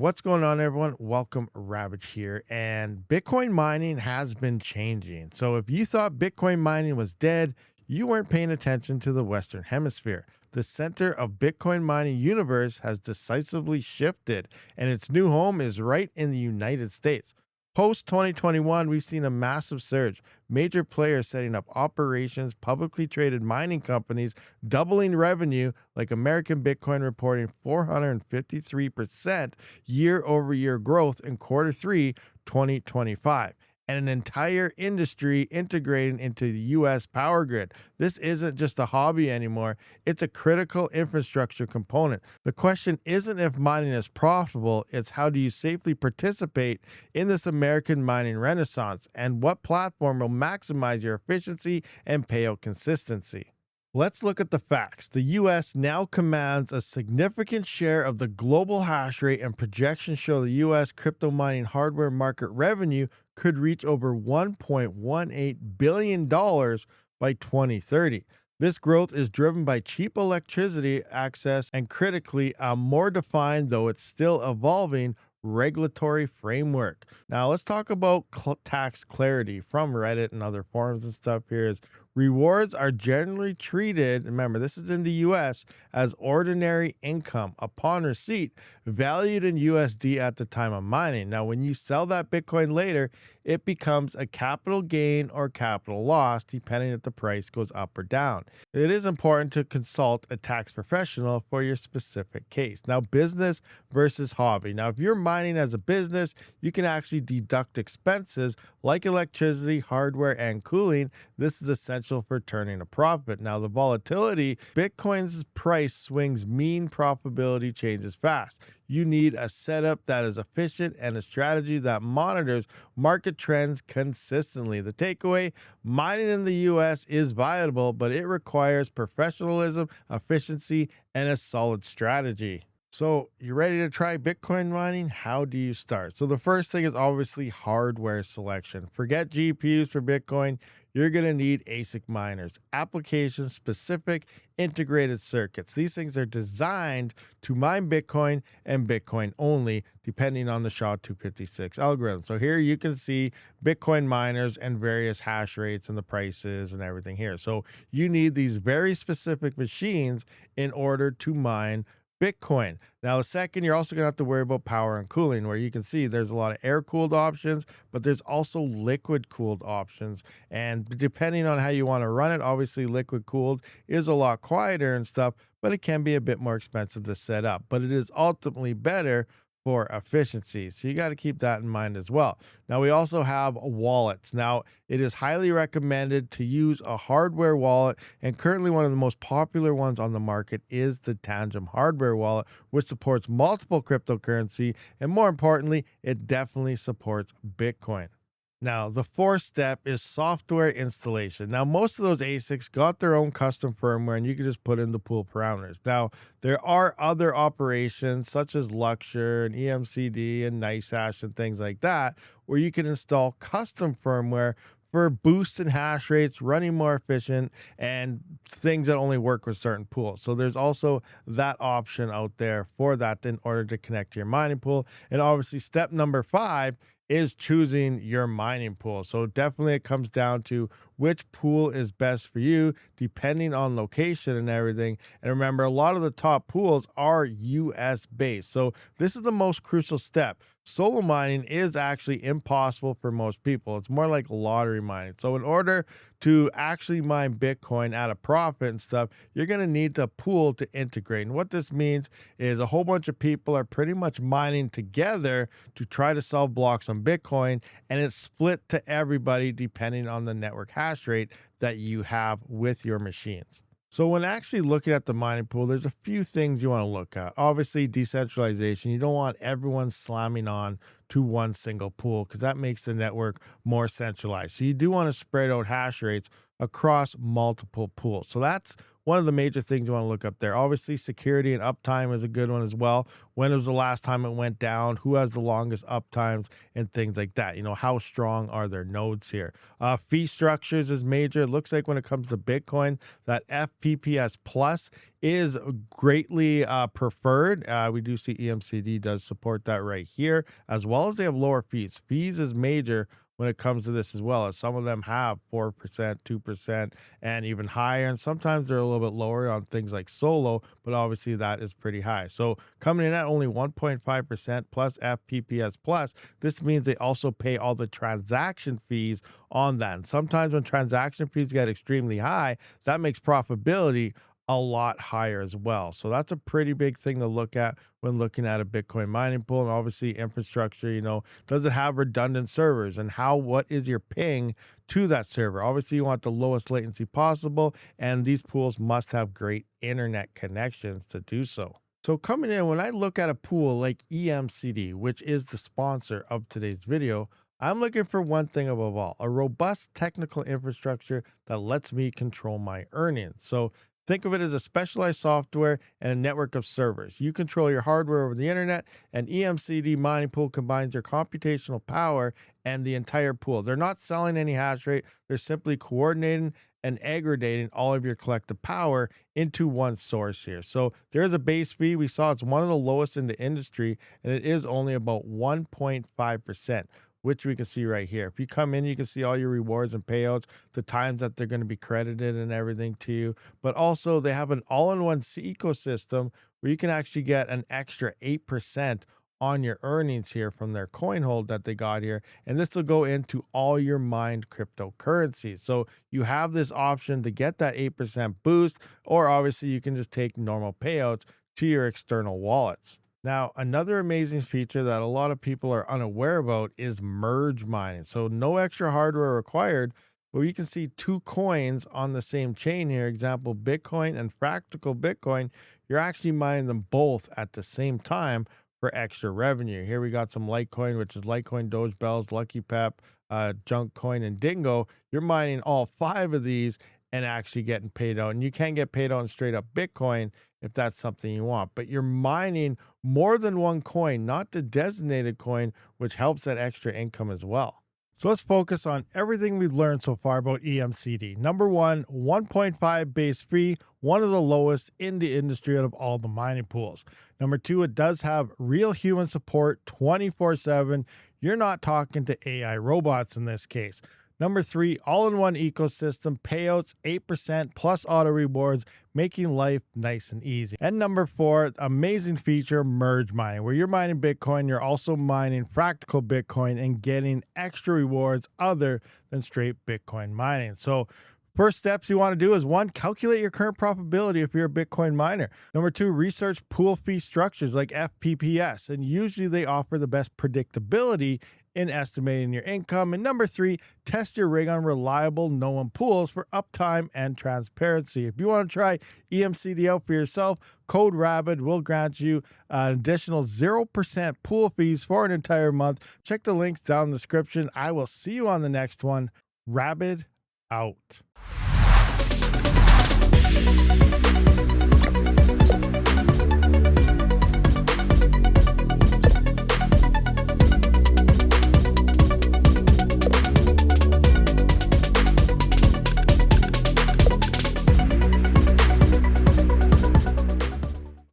What's going on, everyone? Welcome, Rabid here. And Bitcoin mining has been changing. So, if you thought Bitcoin mining was dead, you weren't paying attention to the Western Hemisphere. The center of Bitcoin mining universe has decisively shifted, and its new home is right in the United States. Post 2021, we've seen a massive surge. Major players setting up operations, publicly traded mining companies doubling revenue, like American Bitcoin reporting 453% year over year growth in quarter three, 2025. And an entire industry integrating into the US power grid. This isn't just a hobby anymore, it's a critical infrastructure component. The question isn't if mining is profitable, it's how do you safely participate in this American mining renaissance, and what platform will maximize your efficiency and payout consistency. Let's look at the facts. The US now commands a significant share of the global hash rate, and projections show the US crypto mining hardware market revenue could reach over $1.18 billion by 2030. This growth is driven by cheap electricity access and, critically, a more defined, though it's still evolving, regulatory framework. Now, let's talk about tax clarity from Reddit and other forums and stuff. Here is rewards are generally treated, remember, this is in the US, as ordinary income upon receipt, valued in USD at the time of mining. Now, when you sell that Bitcoin later, it becomes a capital gain or capital loss, depending if the price goes up or down. It is important to consult a tax professional for your specific case. Now, business versus hobby. Now, if you're mining as a business, you can actually deduct expenses like electricity, hardware, and cooling. This is essential for turning a profit. Now, the volatility, Bitcoin's price swings mean profitability changes fast. You need a setup that is efficient and a strategy that monitors market trends consistently. The takeaway, mining in the US is viable, but it requires professionalism, efficiency, and a solid strategy. So, you ready to try Bitcoin mining? How do you start? So, the first thing is obviously hardware selection. Forget GPUs for Bitcoin. You're going to need ASIC miners, application specific integrated circuits. These things are designed to mine Bitcoin and Bitcoin only, depending on the SHA-256 algorithm. So, here you can see Bitcoin miners and various hash rates and the prices and everything here. So, you need these very specific machines in order to mine Bitcoin. Now, the second, you're also going to have to worry about power and cooling, where you can see there's a lot of air cooled options, but there's also liquid cooled options. And depending on how you want to run it, obviously liquid cooled is a lot quieter and stuff, but it can be a bit more expensive to set up. But it is ultimately better for efficiency. So you got to keep that in mind as well. Now, we also have wallets. Now, it is highly recommended to use a hardware wallet, and currently one of the most popular ones on the market is the Tangem hardware wallet, which supports multiple cryptocurrency, and more importantly, it definitely supports Bitcoin. Now, the fourth step is software installation. Now, most of those ASICs got their own custom firmware, and you can just put in the pool parameters. Now, there are other operations such as Luxor and EMCD and NiceHash and things like that, where you can install custom firmware for boosts in hash rates, running more efficient, and things that only work with certain pools. So there's also that option out there for that in order to connect to your mining pool. And obviously, step number 5 is choosing your mining pool. So definitely it comes down to which pool is best for you, depending on location and everything. And remember, a lot of the top pools are US based. So this is the most crucial step. Solo mining is actually impossible for most people. It's more like lottery mining. So in order to actually mine Bitcoin at a profit and stuff, you're going to need to pool to integrate. And what this means is a whole bunch of people are pretty much mining together to try to sell blocks on Bitcoin, and it's split to everybody depending on the network hash rate that you have with your machines. So when actually looking at the mining pool, there's a few things you want to look at. Obviously, decentralization. You don't want everyone slamming on to one single pool because that makes the network more centralized. So you do want to spread out hash rates across multiple pools. So that's one of the major things you want to look up there. Obviously, security and uptime is a good one as well. When was the last time it went down? Who has the longest uptimes and things like that? You know, how strong are their nodes here? Fee structures is major. It looks like when it comes to Bitcoin, that FPPS plus is greatly preferred. We do see EMCD does support that right here, as well as they have lower fees. Fees is major when it comes to this as well, as some of them have 4%, 2%, and even higher. And sometimes they're a little bit lower on things like Solo, but obviously that is pretty high. So coming in at only 1.5% plus FPPS plus, this means they also pay all the transaction fees on that. And sometimes when transaction fees get extremely high, that makes profitability a lot higher as well. So that's a pretty big thing to look at when looking at a Bitcoin mining pool. And obviously infrastructure, you know, does it have redundant servers, and what is your ping to that server? Obviously you want the lowest latency possible, and these pools must have great internet connections to do so. So coming in, when I look at a pool like EMCD, which is the sponsor of today's video, I'm looking for one thing above all: a robust technical infrastructure that lets me control my earnings. So think of it as a specialized software and a network of servers. You control your hardware over the internet, and EMCD mining pool combines your computational power and the entire pool. They're not selling any hash rate. They're simply coordinating and aggregating all of your collective power into one source here. So there's a base fee. We saw it's one of the lowest in the industry, and it is only about 1.5%. Which we can see right here. If you come in, you can see all your rewards and payouts, the times that they're going to be credited and everything to you. But also they have an all-in-one ecosystem where you can actually get an extra 8% on your earnings here from their coin hold that they got here. And this will go into all your mined cryptocurrencies. So you have this option to get that 8% boost, or obviously you can just take normal payouts to your external wallets. Now, another amazing feature that a lot of people are unaware about is merge mining. So no extra hardware required, but you can see two coins on the same chain here. Example, Bitcoin and Fractal Bitcoin. You're actually mining them both at the same time for extra revenue. Here we got some Litecoin, which is Litecoin, Doge Bells, Lucky Pep, Junk Coin, and Dingo. You're mining all 5 of these and actually getting paid out. And you can get paid out in straight up Bitcoin if that's something you want. But you're mining more than one coin, not the designated coin, which helps that extra income as well. So let's focus on everything we've learned so far about EMCD. Number one, 1.5 base fee, one of the lowest in the industry out of all the mining pools. Number two, it does have real human support 24/7. You're not talking to AI robots in this case. Number three, all-in-one ecosystem, payouts 8% plus auto rewards, making life nice and easy. And number four, amazing feature, merge mining, where you're mining Bitcoin, you're also mining Fractal Bitcoin and getting extra rewards other than straight Bitcoin mining. So first steps you want to do is one, calculate your current profitability if you're a Bitcoin miner. Number two, research pool fee structures like FPPS, and usually they offer the best predictability in estimating your income. And number three, test your rig on reliable known pools for uptime and transparency. If you want to try EMCD out for yourself, code Rabid will grant you an additional 0% pool fees for an entire month. Check the links down in the description. I will see you on the next one. Rabid out.